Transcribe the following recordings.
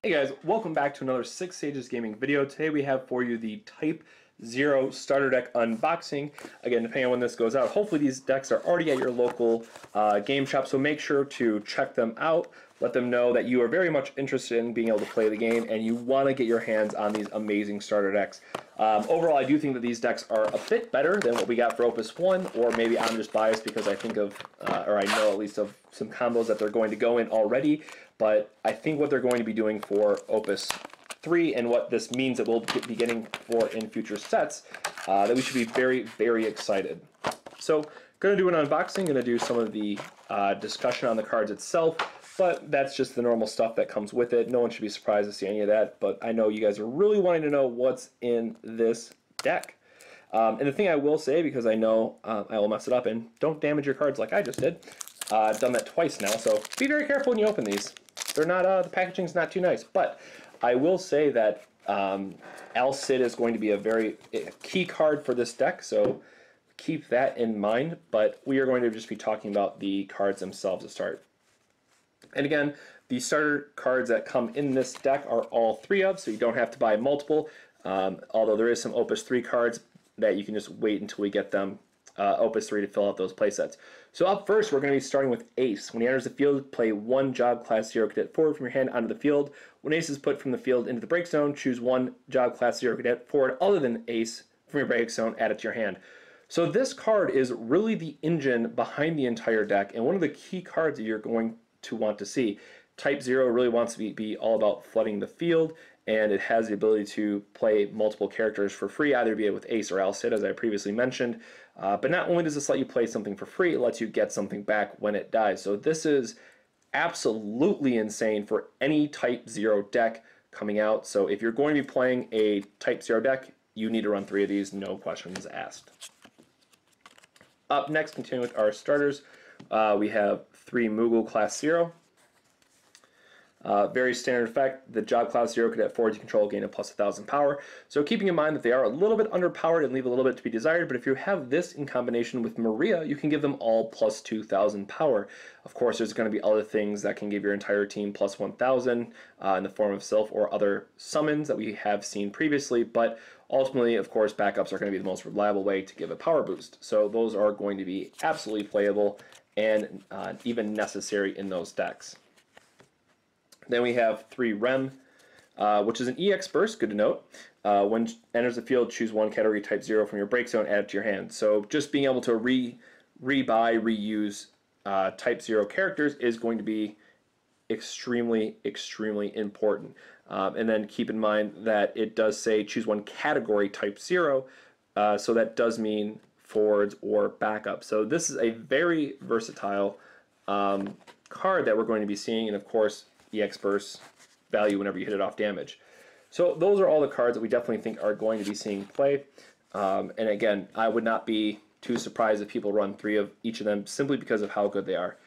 Hey guys, welcome back to another 6 Stages Gaming video. Today we have for you the Type-0 starter deck unboxing. Again, depending on when this goes out, hopefully these decks are already at your local game shop, so make sure to check them out. Let them know that you are very much interested in being able to play the game and you want to get your hands on these amazing starter decks. Overall, I do think that these decks are a bit better than what we got for Opus 1, or maybe I'm just biased because I think of, or I know at least of some combos that they're going to go in already, but I think what they're going to be doing for Opus 3 and what this means that we'll be getting for in future sets, that we should be very, very excited. So, going to do an unboxing, going to do some of the discussion on the cards itself, but that's just the normal stuff that comes with it. No one should be surprised to see any of that, but I know you guys are really wanting to know what's in this deck. And the thing I will say, because I know I will mess it up, and don't damage your cards like I just did. I've done that twice now, so be very careful when you open these. They're not, the packaging's not too nice, but I will say that Al Cid is going to be a very key card for this deck, so keep that in mind, but we are going to just be talking about the cards themselves to start. And again, the starter cards that come in this deck are all 3 of, so you don't have to buy multiple, although there is some Opus 3 cards that you can just wait until we get them Opus 3 to fill out those playsets. So up first, we're going to be starting with Ace. When he enters the field, play 1 Job Class 0 Cadet forward from your hand onto the field. When Ace is put from the field into the break zone, choose 1 Job Class 0 Cadet forward other than Ace from your break zone, add it to your hand. So this card is really the engine behind the entire deck, and one of the key cards that you're going to want to see. Type-0 really wants to be all about flooding the field, and it has the ability to play multiple characters for free, either be it with Ace or Al Cid, as I previously mentioned. But not only does this let you play something for free, it lets you get something back when it dies. So this is absolutely insane for any Type-0 deck coming out. So if you're going to be playing a Type-0 deck, you need to run 3 of these, no questions asked. Up next, continuing with our starters, we have 3 Mughal Class 0. Very standard effect. The Job Class 0 Cadet forward you control gain a plus 1,000 power. So keeping in mind that they are a little bit underpowered and leave a little bit to be desired, but if you have this in combination with Maria, you can give them all plus 2,000 power. Of course, there's going to be other things that can give your entire team plus 1,000 in the form of Sylph or other summons that we have seen previously, but ultimately, of course, backups are going to be the most reliable way to give a power boost. So those are going to be absolutely playable and even necessary in those decks. Then we have 3 Rem, which is an EX burst, good to note. When enters the field, choose 1 category Type-0 from your break zone, add it to your hand. So just being able to rebuy, reuse Type-0 characters is going to be extremely, extremely important. And then keep in mind that it does say choose 1 category Type-0, so that does mean forwards or backup. So this is a very versatile card that we're going to be seeing, and of course, EX burst value whenever you hit it off damage. So those are all the cards that we definitely think are going to be seeing play. And again, I would not be too surprised if people run 3 of each of them simply because of how good they are.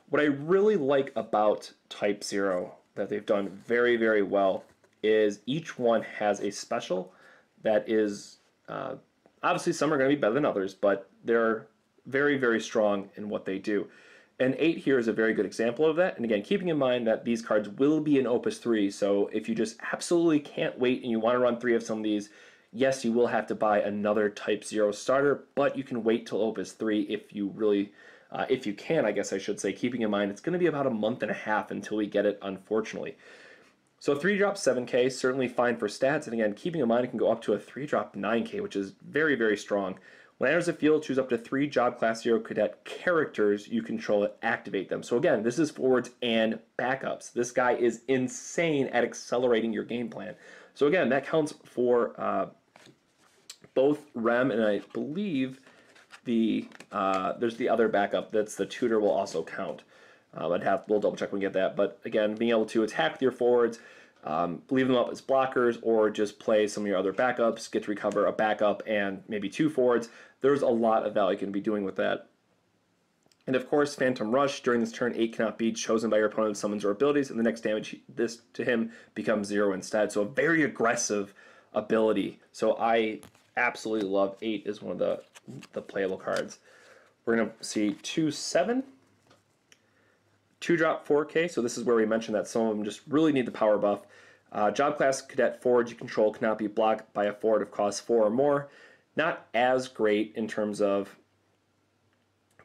What I really like about Type-0 that they've done very, very well is each one has a special that is, obviously some are going to be better than others, but they're very, very strong in what they do. And 8 here is a very good example of that. And again, keeping in mind that these cards will be in Opus 3, so if you just absolutely can't wait and you want to run 3 of some of these, yes, you will have to buy another Type-0 starter, but you can wait till Opus 3 if you really, if you can, I guess I should say, keeping in mind it's going to be about a month and a half until we get it, unfortunately. So 3-drop 7k, certainly fine for stats, and again, keeping in mind it can go up to a 3-drop 9k, which is very, very strong. When it enters the field, choose up to 3 Job Class 0 Cadet characters you control and activate them. So again, this is forwards and backups. This guy is insane at accelerating your game plan. So again, that counts for both Rem and I believe there's the other backup that's the tutor will also count. We'll double check when we get that. But again, being able to attack with your forwards, leave them up as blockers, or just play some of your other backups, get to recover a backup and maybe 2 forwards. There's a lot of value you can be doing with that. And of course, Phantom Rush. During this turn, 8 cannot be chosen by your opponent's summons or abilities, and the next damage this to him becomes 0 instead. So a very aggressive ability. So I absolutely love 8 as one of the playable cards. We're going to see 2-7. 2-drop 4K, so this is where we mentioned that some of them just really need the power buff. Job class cadet forward you control cannot be blocked by a forward of cost 4 or more. Not as great in terms of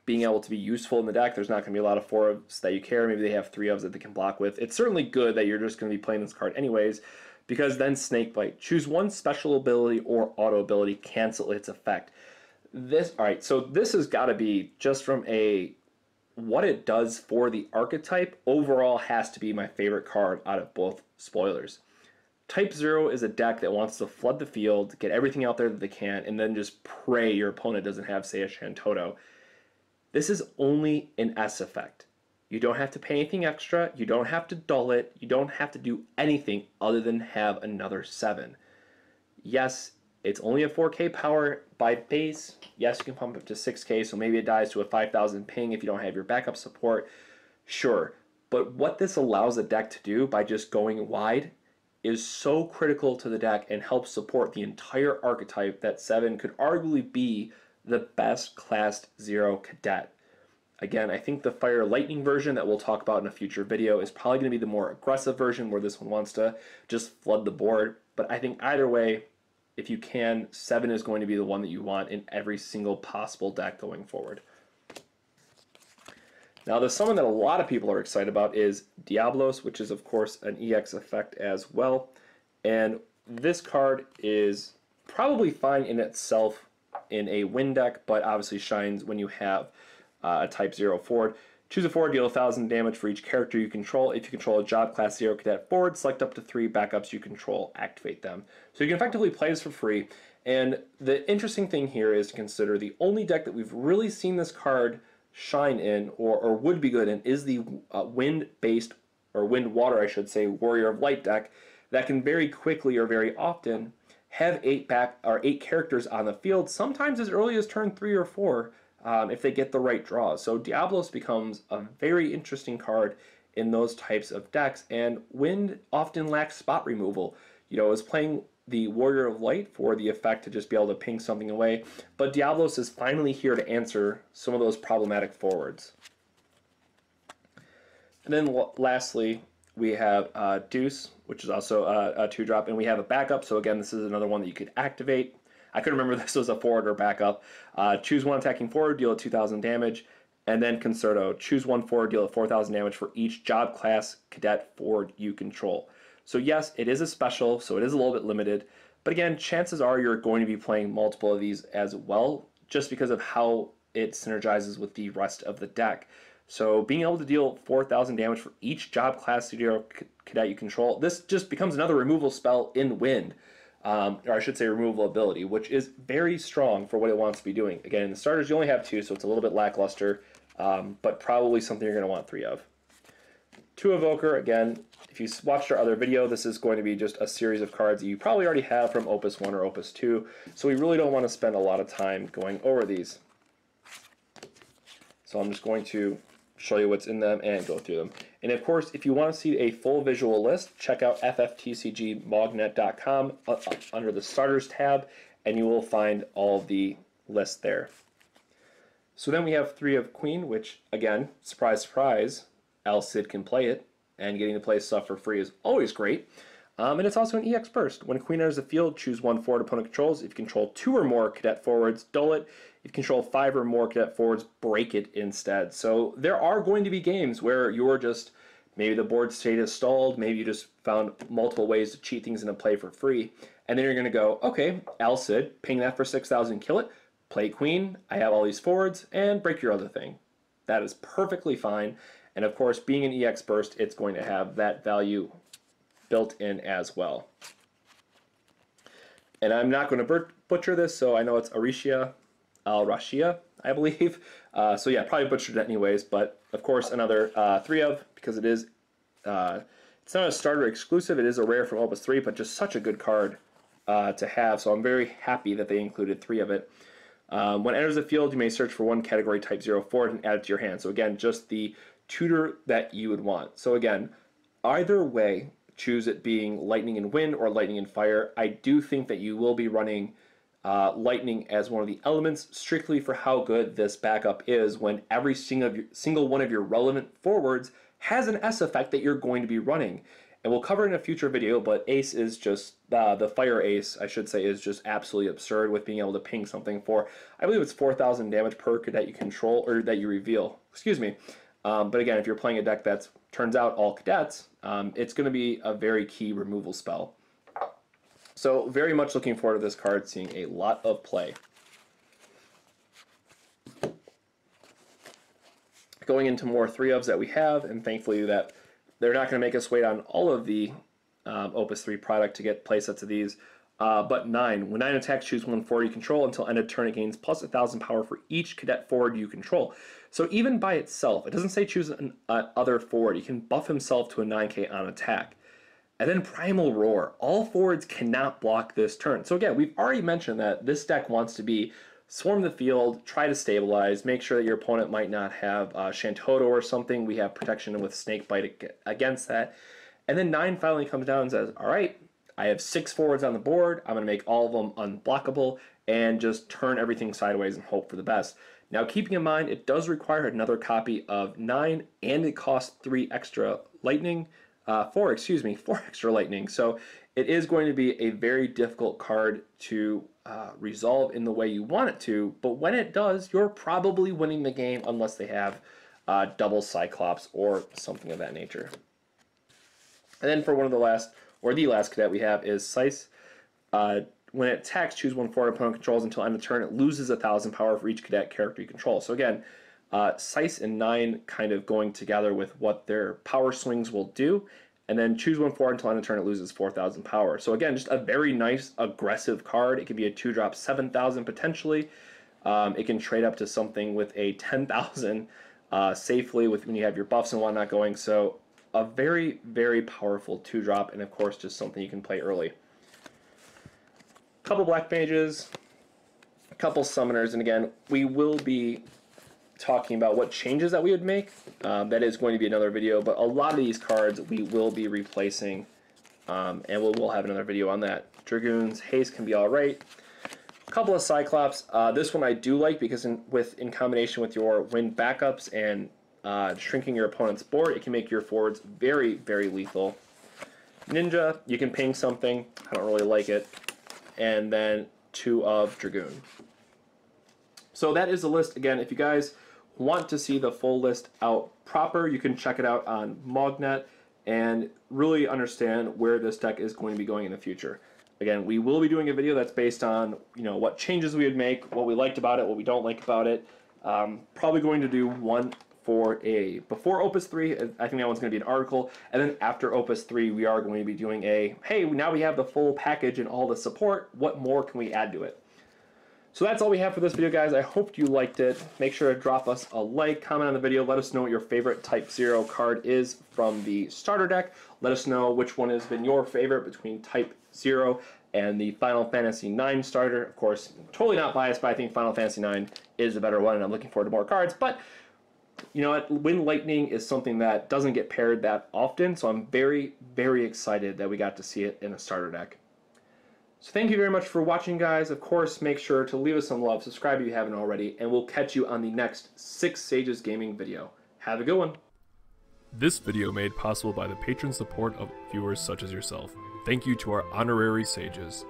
being able to be useful in the deck. There's not going to be a lot of 4-ofs that you care. Maybe they have 3-ofs that they can block with. It's certainly good that you're just going to be playing this card anyways, because then Snakebite. Choose one special ability or auto ability, cancel its effect. Alright, so this has got to be, just from what it does for the archetype, overall has to be my favorite card out of both spoilers. Type-0 is a deck that wants to flood the field, get everything out there that they can, and then just pray your opponent doesn't have, say, a Shantoto. This is only an S effect. You don't have to pay anything extra, you don't have to dull it, you don't have to do anything other than have another 7. Yes, it's only a 4K power by base. Yes, you can pump up to 6K, so maybe it dies to a 5,000 ping if you don't have your backup support. Sure, but what this allows the deck to do by just going wide is so critical to the deck and helps support the entire archetype that 7 could arguably be the best class 0 cadet. Again, I think the Fire Lightning version that we'll talk about in a future video is probably going to be the more aggressive version, where this one wants to just flood the board. But I think either way, if you can, 7 is going to be the one that you want in every single possible deck going forward. Now, the summon that a lot of people are excited about is Diablos, which is, of course, an EX effect as well. And this card is probably fine in itself in a win deck, but obviously shines when you have a Type-0 forward. Choose a forward, deal 1,000 damage for each character you control. If you control a job class 0 cadet forward, select up to 3 backups you control, activate them. So you can effectively play this for free. And the interesting thing here is to consider the only deck that we've really seen this card shine in, or would be good in, is the wind-based, or wind-water, I should say, Warrior of Light deck that can very quickly or very often have 8 characters on the field, sometimes as early as turn 3 or 4, if they get the right draws. So Diablos becomes a very interesting card in those types of decks, and Wind often lacks spot removal. You know, is playing the Warrior of Light for the effect to just be able to ping something away, but Diablos is finally here to answer some of those problematic forwards. And then lastly, we have Deuce, which is also a 2-drop, and we have a backup. So again, this is another one that you could activate. I couldn't remember if this was a forward or backup. Choose one attacking forward, deal 2,000 damage, and then Concerto. Choose one forward, deal 4,000 damage for each job class cadet forward you control. So yes, it is a special, so it is a little bit limited. But again, chances are you're going to be playing multiple of these as well, just because of how it synergizes with the rest of the deck. So being able to deal 4,000 damage for each job class 0 cadet you control, this just becomes another removal spell in Wind. Or I should say removal ability, which is very strong for what it wants to be doing. Again, in the starters you only have 2, so it's a little bit lackluster, but probably something you're going to want 3 of. 2 Evoker, again, if you watched our other video, this is going to be just a series of cards that you probably already have from Opus 1 or Opus 2, so we really don't want to spend a lot of time going over these. So I'm just going to show you what's in them and go through them. And of course, if you want to see a full visual list, check out fftcgmognet.com under the Starters tab, and you will find all the lists there. So then we have 3 of Queen, which, again, surprise, surprise, Al Cid can play it, and getting to play stuff for free is always great. And it's also an EX burst. When Queen enters the field, choose one forward opponent controls. If you control 2 or more cadet forwards, dull it. If you control 5 or more cadet forwards, break it instead. So there are going to be games where you're just, maybe the board state is stalled, maybe you just found multiple ways to cheat things into play for free, and then you're going to go, okay, Al Cid, ping that for 6,000, kill it, play Queen, I have all these forwards, and break your other thing. That is perfectly fine, and of course, being an EX burst, it's going to have that value built in as well. And I'm not going to butcher this, so I know it's Arishia Al-Rashia, I believe. So yeah, probably butchered it anyways, but of course another 3 of, because it is, it's not a starter exclusive, it is a rare from Opus 3, but just such a good card to have, so I'm very happy that they included 3 of it. When it enters the field, you may search for one category Type-0 forward and add it to your hand. So again, just the tutor that you would want. So again, either way, choose it being Lightning and Wind or Lightning and Fire. I do think that you will be running Lightning as one of the elements strictly for how good this backup is when every single one of your relevant forwards has an S effect that you're going to be running. And we'll cover it in a future video, but Ace is just, the Fire Ace, I should say, is just absolutely absurd with being able to ping something for, I believe it's 4,000 damage per cadet you control, or that you reveal, excuse me. But again, if you're playing a deck that's, turns out, all cadets, it's going to be a very key removal spell. So very much looking forward to this card, seeing a lot of play. Going into more 3-ofs that we have, and thankfully that they're not going to make us wait on all of the Opus 3 product to get playsets of these. But 9. When 9 attacks, choose one forward you control until end of turn. It gains plus 1,000 power for each cadet forward you control. So even by itself, it doesn't say choose an other forward. He can buff himself to a 9k on attack. And then Primal Roar. All forwards cannot block this turn. So again, we've already mentioned that this deck wants to be swarm the field, try to stabilize, make sure that your opponent might not have Shantoto or something. We have protection with Snakebite against that. And then 9 finally comes down and says, all right, I have 6 forwards on the board. I'm going to make all of them unblockable and just turn everything sideways and hope for the best. Now, keeping in mind, it does require another copy of 9, and it costs 4 extra lightning. So it is going to be a very difficult card to resolve in the way you want it to, but when it does, you're probably winning the game unless they have double Cyclops or something of that nature. And then for one of the last, or the last cadet we have is Sice. When it attacks, choose one forward opponent controls until end of turn. It loses 1,000 power for each cadet character you control. So again, Sice and 9 kind of going together with what their power swings will do. And then choose one forward until end of turn. It loses 4,000 power. So again, just a very nice aggressive card. It can be a 2-drop 7,000 potentially. It can trade up to something with a 10,000 safely with when you have your buffs and whatnot going. So a very, very powerful 2-drop, and of course just something you can play early. Couple black mages, a couple summoners, and again, we will be talking about what changes that we would make. That is going to be another video, but a lot of these cards we will be replacing, and we'll have another video on that. Dragoons, Haste can be alright. A couple of Cyclops. This one I do like because in combination with your wind backups and shrinking your opponent's board, it can make your forwards very, very lethal. Ninja, you can ping something. I don't really like it. And then 2 of Dragoon. So that is the list. Again, if you guys want to see the full list out proper, you can check it out on Mognet and really understand where this deck is going to be going in the future. Again, we will be doing a video that's based on, you know, what changes we would make, what we liked about it, what we don't like about it. Probably going to do one for before Opus 3, I think that one's going to be an article, and then after Opus 3 we are going to be doing hey, now we have the full package and all the support, what more can we add to it? So that's all we have for this video, guys. I hope you liked it. Make sure to drop us a like, comment on the video, let us know what your favorite Type-0 card is from the starter deck. Let us know which one has been your favorite between Type-0 and the Final Fantasy IX starter. Of course, totally not biased, but I think Final Fantasy IX is the better one, and I'm looking forward to more cards. But you know what? Wind Lightning is something that doesn't get paired that often, so I'm very, very excited that we got to see it in a starter deck. So thank you very much for watching, guys. Of course, make sure to leave us some love, subscribe if you haven't already, and we'll catch you on the next 6 Sages Gaming video. Have a good one. This video made possible by the patron support of viewers such as yourself. Thank you to our honorary sages.